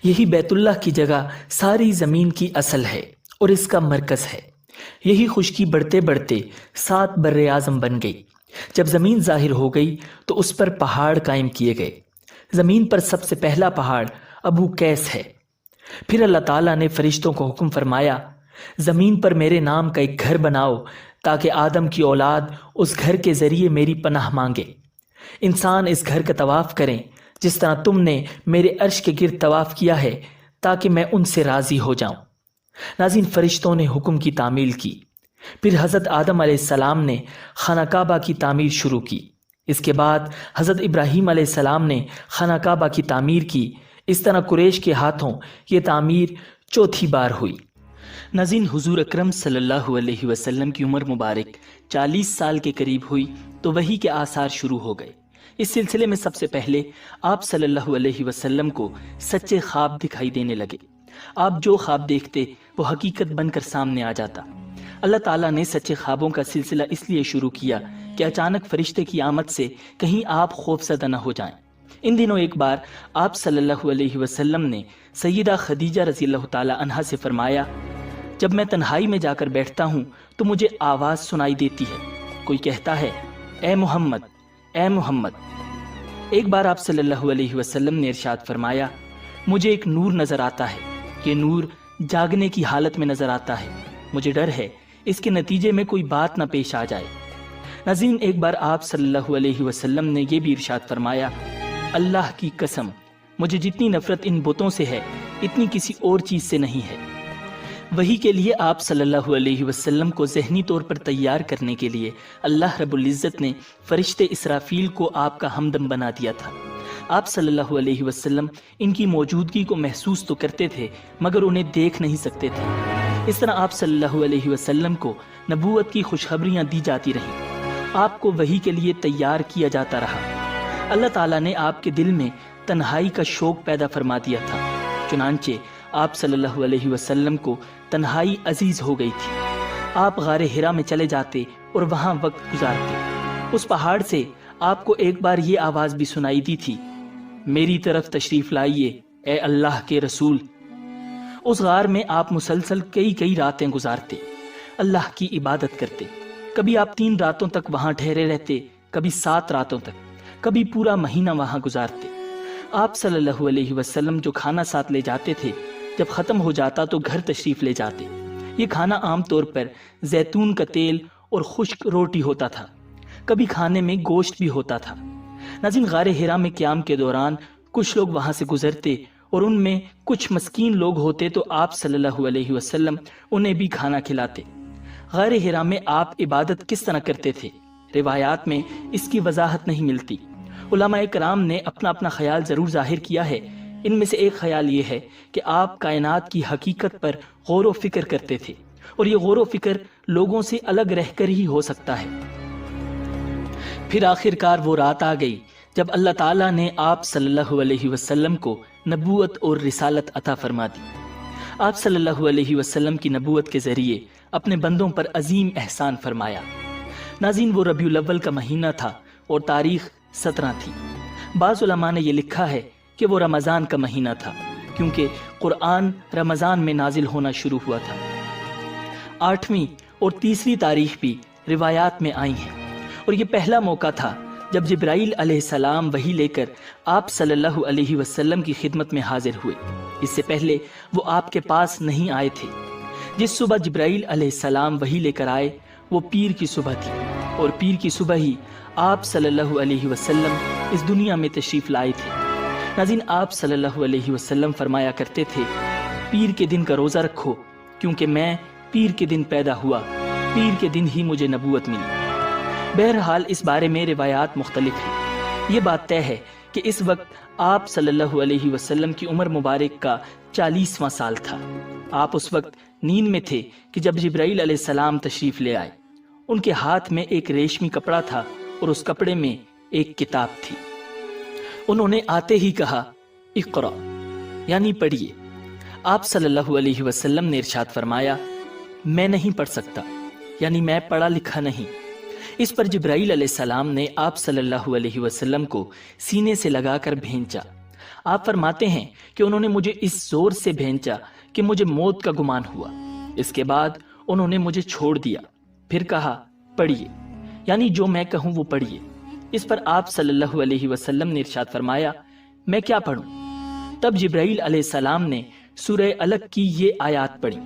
یہی بیت اللہ کی جگہ ساری زمین کی اصل ہے اور اس کا مرکز ہے۔ یہی خشکی بڑھتے بڑھتے 7 بر اعظم بن گئی۔ جب زمین ظاہر ہو گئی تو اس پر پہاڑ قائم کیے گئے۔ زمین پر سب سے پہلا پہاڑ ابو قیس ہے۔ پھر اللہ تعالیٰ نے فرشتوں کو حکم فرمایا، زمین پر میرے نام کا ایک گھر بناؤ تاکہ آدم کی اولاد اس گھر کے ذریعے میری پناہ مانگے۔ انسان اس گھر کا طواف کریں جس طرح تم نے میرے عرش کے گرد طواف کیا ہے تاکہ میں ان سے راضی ہو جاؤں۔ ناظرین، فرشتوں نے حکم کی تعمیل کی۔ پھر حضرت آدم علیہ السلام نے خانہ کعبہ کی تعمیر شروع کی۔ اس کے بعد حضرت ابراہیم علیہ السلام نے خانہ کعبہ کی تعمیر کی۔ اس طرح قریش کے ہاتھوں یہ تعمیر چوتھی بار ہوئی۔ ناظرین، حضور اکرم صلی اللہ علیہ وسلم کی عمر مبارک 40 سال کے قریب ہوئی تو وحی کے آثار شروع ہو گئے۔ اس سلسلے میں سب سے پہلے آپ صلی اللہ علیہ وسلم کو سچے خواب دکھائی دینے لگے۔ آپ جو خواب دیکھتے وہ حقیقت بن کر سامنے آ جاتا۔ اللہ تعالیٰ نے سچے خوابوں کا سلسلہ اس لیے شروع کیا کہ اچانک فرشتے کی آمد سے کہیں آپ خوفزدہ نہ ہو جائیں۔ ان دنوں ایک بار آپ صلی اللہ علیہ وسلم نے سیدہ خدیجہ رضی اللہ تعالی عنہا سے فرمایا، جب میں تنہائی میں جا کر بیٹھتا ہوں تو مجھے آواز سنائی دیتی ہے، کوئی کہتا ہے اے محمد، اے محمد۔ ایک بار آپ صلی اللہ علیہ وسلم نے ارشاد فرمایا، مجھے ایک نور نظر آتا ہے، یہ نور جاگنے کی حالت میں نظر آتا ہے، مجھے ڈر ہے اس کے نتیجے میں کوئی بات نہ پیش آ جائے۔ ناظرین، ایک بار آپ صلی اللہ علیہ وسلم نے یہ بھی ارشاد فرمایا، اللہ کی قسم، مجھے جتنی نفرت ان بتوں سے ہے اتنی کسی اور چیز سے نہیں ہے۔ وہی کے لیے آپ صلی اللہ علیہ وسلم کو ذہنی طور پر تیار کرنے کے لیے اللہ رب العزت نے فرشتے اسرافیل کو آپ کا ہمدم بنا دیا تھا۔ آپ صلی اللہ علیہ وسلم ان کی موجودگی کو محسوس تو کرتے تھے مگر انہیں دیکھ نہیں سکتے تھے۔ اس طرح آپ صلی اللہ علیہ وسلم کو نبوت کی خوشخبریاں دی جاتی رہیں، آپ کو وحی کے لیے تیار کیا جاتا رہا۔ اللہ تعالیٰ نے آپ کے دل میں تنہائی کا شوق پیدا فرما دیا تھا، چنانچہ آپ صلی اللہ علیہ وسلم کو تنہائی عزیز ہو گئی تھی۔ آپ غار حرا میں چلے جاتے اور وہاں وقت گزارتے۔ اس پہاڑ سے آپ کو ایک بار یہ آواز بھی سنائی دی تھی، میری طرف تشریف لائیے اے اللہ کے رسول۔ اس غار میں آپ مسلسل کئی راتیں گزارتے، اللہ کی عبادت کرتے۔ کبھی آپ 3 راتوں تک وہاں ٹھہرے رہتے، کبھی 7 راتوں تک، کبھی پورا مہینہ وہاں گزارتے۔ آپ صلی اللہ علیہ وسلم جو کھانا ساتھ لے جاتے تھے جب ختم ہو جاتا تو گھر تشریف لے جاتے۔ یہ کھانا عام طور پر زیتون کا تیل اور خشک روٹی ہوتا تھا، کبھی کھانے میں گوشت بھی ہوتا تھا۔ ناظرین، غار حرا میں قیام کے دوران کچھ لوگ وہاں سے گزرتے اور ان میں کچھ مسکین لوگ ہوتے تو آپ صلی اللہ علیہ وسلم انہیں بھی کھانا کھلاتے۔ غار حرا میں آپ عبادت کس طرح کرتے تھے، روایات میں اس کی وضاحت نہیں ملتی۔ علماء کرام نے اپنا خیال ضرور ظاہر کیا ہے ان میں سے ایک خیال یہ ہے کہ آپ کائنات کی حقیقت پر غور و فکر کرتے تھے، اور یہ غور و فکر لوگوں سے الگ رہ کر ہی ہو سکتا ہے۔ پھر آخر کار وہ رات آ گئی جب اللہ تعالیٰ نے آپ صلی اللہ علیہ وسلم کو نبوت اور رسالت عطا فرما دی۔ آپ صلی اللہ علیہ وسلم کی نبوت کے ذریعے اپنے بندوں پر عظیم احسان فرمایا۔ ناظرین، وہ ربیع الاول کا مہینہ تھا اور تاریخ 17 تھی۔ بعض علماء نے یہ لکھا ہے کہ وہ رمضان کا مہینہ تھا، کیونکہ قرآن رمضان میں نازل ہونا شروع ہوا تھا۔ 8ویں اور 30ویں تاریخ بھی روایات میں آئی ہیں، اور یہ پہلا موقع تھا جب جبرائیل علیہ السلام وحی لے کر آپ صلی اللہ علیہ وسلم کی خدمت میں حاضر ہوئے۔ اس سے پہلے وہ آپ کے پاس نہیں آئے تھے۔ جس صبح جبرائیل علیہ السلام وحی لے کر آئے وہ پیر کی صبح تھی، اور پیر کی صبح ہی آپ صلی اللہ علیہ وسلم اس دنیا میں تشریف لائے تھے۔ ناظرین، آپ صلی اللہ علیہ وسلم فرمایا کرتے تھے، پیر کے دن کا روزہ رکھو، کیونکہ میں پیر کے دن پیدا ہوا، پیر کے دن ہی مجھے نبوت ملی۔ بہرحال اس بارے میں روایات مختلف ہیں۔ یہ بات طے ہے کہ اس وقت آپ صلی اللہ علیہ وسلم کی عمر مبارک کا 40واں سال تھا۔ آپ اس وقت نیند میں تھے کہ جب جبرائیل علیہ السلام تشریف لے آئے۔ ان کے ہاتھ میں ایک ریشمی کپڑا تھا اور اس کپڑے میں ایک کتاب تھی۔ انہوں نے آتے ہی کہا، اقرا، یعنی پڑھیے۔ آپ صلی اللہ علیہ وسلم نے ارشاد فرمایا، میں نہیں پڑھ سکتا، یعنی میں پڑھا لکھا نہیں۔ اس پر جبرائیل علیہ السلام نے آپ صلی اللہ علیہ وسلم کو سینے سے لگا کر بھینچا۔ آپ فرماتے ہیں کہ انہوں نے مجھے اس زور سے بھینچا کہ مجھے موت کا گمان ہوا۔ اس کے بعد انہوں نے مجھے چھوڑ دیا، پھر کہا، پڑھیے، یعنی جو میں کہوں وہ پڑھیے۔ اس پر آپ صلی اللہ علیہ وسلم نے ارشاد فرمایا، میں کیا پڑھوں؟ تب جبرائیل علیہ السلام نے سورہ علق کی یہ آیات پڑھی،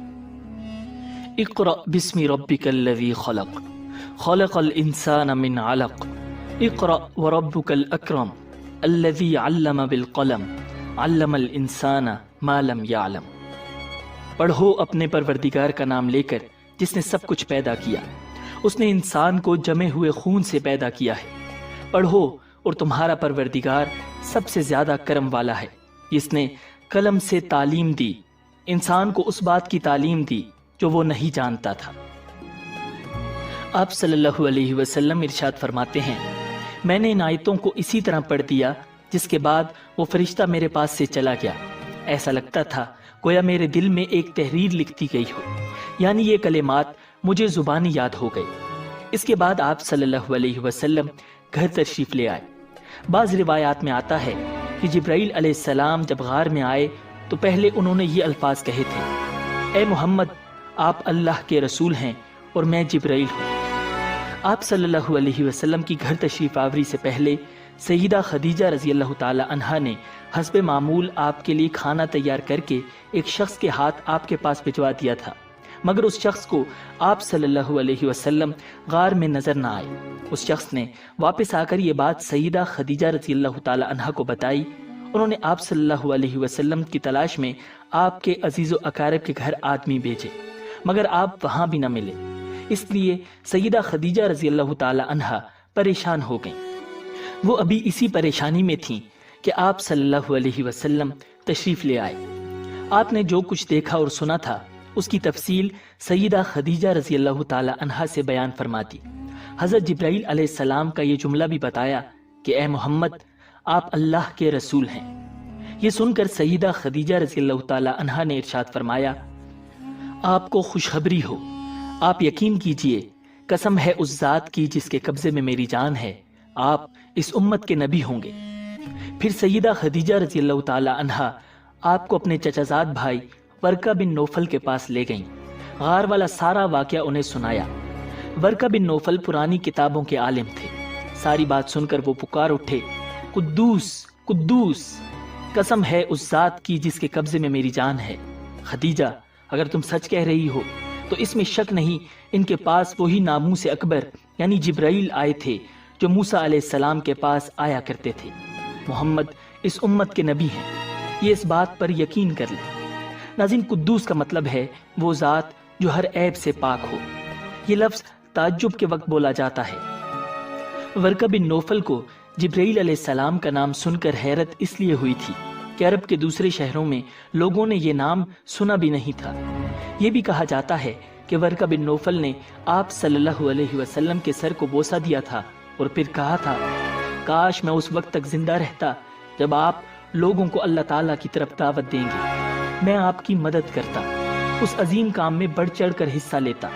اقرأ بسم ربک الذی خلق، خلق الانسان من علق، اقرأ وربک الاکرم الذی علم بالقلم، علم الانسان ما لم یعلم۔ پڑھو اپنے پروردگار کا نام لے کر جس نے سب کچھ پیدا کیا، اس نے انسان کو جمے ہوئے خون سے پیدا کیا ہے۔ پڑھو، اور تمہارا پروردگار سب سے زیادہ کرم والا ہے، جس نے قلم سے تعلیم دی، انسان کو اس بات کی تعلیم دی جو وہ نہیں جانتا تھا۔ آپ صلی اللہ علیہ وسلم ارشاد فرماتے ہیں، میں نے ان آیتوں کو اسی طرح پڑھ دیا، جس کے بعد وہ فرشتہ میرے پاس سے چلا گیا۔ ایسا لگتا تھا گویا میرے دل میں ایک تحریر لکھتی گئی ہو، یعنی یہ کلمات مجھے زبانی یاد ہو گئے۔ اس کے بعد آپ صلی اللہ علیہ وسلم گھر تشریف لے آئے۔ بعض روایات میں آتا ہے کہ جبرائیل علیہ السلام جب غار میں آئے تو پہلے انہوں نے یہ الفاظ کہے تھے، اے محمد، آپ اللہ کے رسول ہیں اور میں جبرائیل ہوں۔ آپ صلی اللہ علیہ وسلم کی گھر تشریف آوری سے پہلے سیدہ خدیجہ رضی اللہ تعالی عنہا نے حسب معمول آپ کے لیے کھانا تیار کر کے ایک شخص کے ہاتھ آپ کے پاس بھجوا دیا تھا، مگر اس شخص کو آپ صلی اللہ علیہ وسلم غار میں نظر نہ آئے۔ اس شخص نے واپس آ کر یہ بات سیدہ خدیجہ رضی اللہ تعالی عنہا کو بتائی۔ انہوں نے آپ صلی اللہ علیہ وسلم کی تلاش میں آپ کے عزیز و اقارب کے گھر آدمی بھیجے، مگر آپ وہاں بھی نہ ملے۔ اس لیے سیدہ خدیجہ رضی اللہ تعالی عنہا پریشان ہو گئیں۔ وہ ابھی اسی پریشانی میں تھیں کہ آپ صلی اللہ علیہ وسلم تشریف لے آئے۔ آپ نے جو کچھ دیکھا اور سنا تھا اس کی تفصیل سیدہ خدیجہ رضی اللہ تعالی عنہا سے بیان فرما دی۔ حضرت جبرائیل علیہ السلام کا یہ جملہ بھی بتایا کہ اے محمد، آپ اللہ کے رسول ہیں۔ یہ سن کر سیدہ خدیجہ رضی اللہ تعالی عنہا نے ارشاد فرمایا، آپ کو خوشخبری ہو، آپ یقین کیجئے، قسم ہے اس ذات کی جس کے قبضے میں میری جان ہے، آپ اس امت کے نبی ہوں گے۔ پھر سیدہ خدیجہ رضی اللہ تعالی عنہا آپ کو اپنے چچا زاد بھائی ورقہ بن نوفل کے پاس لے گئیں۔ غار والا سارا واقعہ انہیں سنایا۔ ورقہ بن نوفل پرانی کتابوں کے عالم تھے۔ ساری بات سن کر وہ پکار اٹھے، قدوس قدوس، قسم ہے اس ذات کی جس کے قبضے میں میری جان ہے۔ خدیجہ، اگر تم سچ کہہ رہی ہو تو اس میں شک نہیں، ان کے پاس وہی ناموس اکبر یعنی جبرائیل آئے تھے جو موسیٰ علیہ السلام کے پاس آیا کرتے تھے۔ محمد اس امت کے نبی ہیں، یہ اس بات پر یقین کر لیں۔ ناظرین، قدوس کا مطلب ہے وہ ذات جو ہر عیب سے پاک ہو۔ یہ لفظ تعجب کے وقت بولا جاتا ہے۔ ورقہ بن نوفل کو جبرائیل علیہ السلام کا نام سن کر حیرت اس لیے ہوئی تھی کہ عرب کے دوسرے شہروں میں لوگوں نے یہ نام سنا بھی نہیں تھا۔ یہ بھی کہا جاتا ہے کہ ورقہ بن نوفل نے آپ صلی اللہ علیہ وسلم کے سر کو بوسہ دیا تھا اور پھر کہا تھا، کاش میں اس وقت تک زندہ رہتا جب آپ لوگوں کو اللہ تعالیٰ کی طرف دعوت دیں گے، میں آپ کی مدد کرتا، اس عظیم کام میں بڑھ چڑھ کر حصہ لیتا۔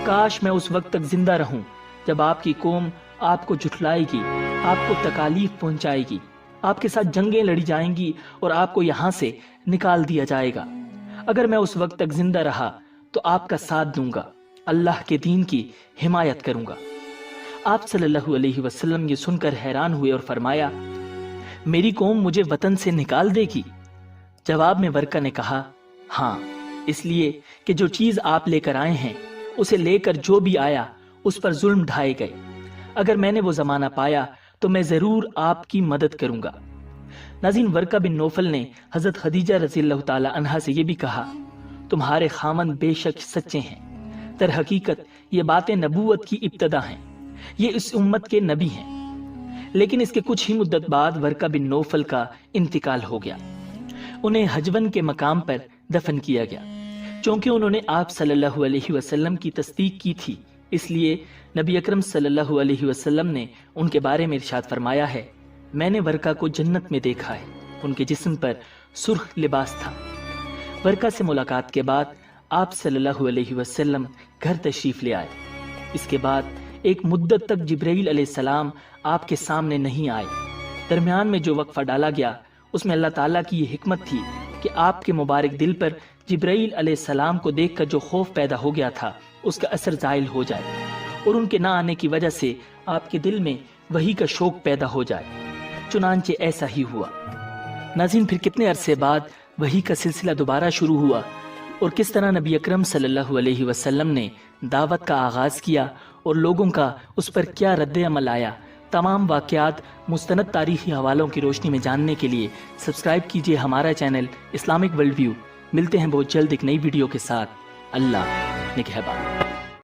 کاش میں اس وقت تک زندہ رہوں جب آپ کی قوم آپ کو جھٹلائے گی، آپ کو تکالیف پہنچائے گی، آپ کے ساتھ جنگیں لڑی جائیں گی اور آپ کو یہاں سے نکال دیا جائے گا۔ اگر میں اس وقت تک زندہ رہا تو آپ کا ساتھ دوں گا، اللہ کے دین کی حمایت کروں گا۔ آپ صلی اللہ علیہ وسلم یہ سن کر حیران ہوئے اور فرمایا، میری قوم مجھے وطن سے نکال دے گی؟ جواب میں ورقہ نے کہا، ہاں، اس لیے کہ جو چیز آپ لے کر آئے ہیں اسے لے کر جو بھی آیا اس پر ظلم ڈھائے گئے۔ اگر میں نے وہ زمانہ پایا تو میں ضرور آپ کی مدد کروں گا۔ ناظرین، ورقہ بن نوفل نے حضرت خدیجہ رضی اللہ تعالی عنہا سے یہ بھی کہا، تمہارے خامند بے شک سچے ہیں، در حقیقت یہ باتیں نبوت کی ابتدا ہیں، یہ اس امت کے نبی ہیں۔ لیکن اس کے کچھ ہی مدت بعد ورقہ بن نوفل کا انتقال ہو گیا۔ انہیں حجون کے مقام پر دفن کیا گیا۔ چونکہ انہوں نے آپ صلی اللہ علیہ وسلم کی تصدیق کی تھی، اس لیے نبی اکرم صلی اللہ علیہ وسلم نے ان کے بارے میں ارشاد فرمایا ہے، میں نے ورقہ کو جنت میں دیکھا ہے، ان کے جسم پر سرخ لباس تھا۔ ورقہ سے ملاقات کے بعد آپ صلی اللہ علیہ وسلم گھر تشریف لے آئے۔ اس کے بعد ایک مدت تک جبرائیل علیہ السلام آپ کے سامنے نہیں آئے۔ درمیان میں جو وقفہ ڈالا گیا اس میں اللہ تعالیٰ کی یہ حکمت تھی کہ آپ کے مبارک دل پر جبرائیل علیہ السلام کو دیکھ کر جو خوف پیدا ہو گیا تھا اس کا اثر زائل ہو جائے اور ان کے نہ آنے کی وجہ سے آپ کے دل میں وحی کا شوق پیدا ہو جائے۔ چنانچہ ایسا ہی ہوا۔ ناظرین، پھر کتنے عرصے بعد وحی کا سلسلہ دوبارہ شروع ہوا اور کس طرح نبی اکرم صلی اللہ علیہ وسلم نے دعوت کا آغاز کیا اور لوگوں کا اس پر کیا رد عمل آیا، تمام واقعات مستند تاریخی حوالوں کی روشنی میں جاننے کے لیے سبسکرائب کیجیے ہمارا چینل اسلامک ورلڈ ویو۔ ملتے ہیں بہت جلد ایک نئی ویڈیو کے ساتھ۔ اللہ نگہبان۔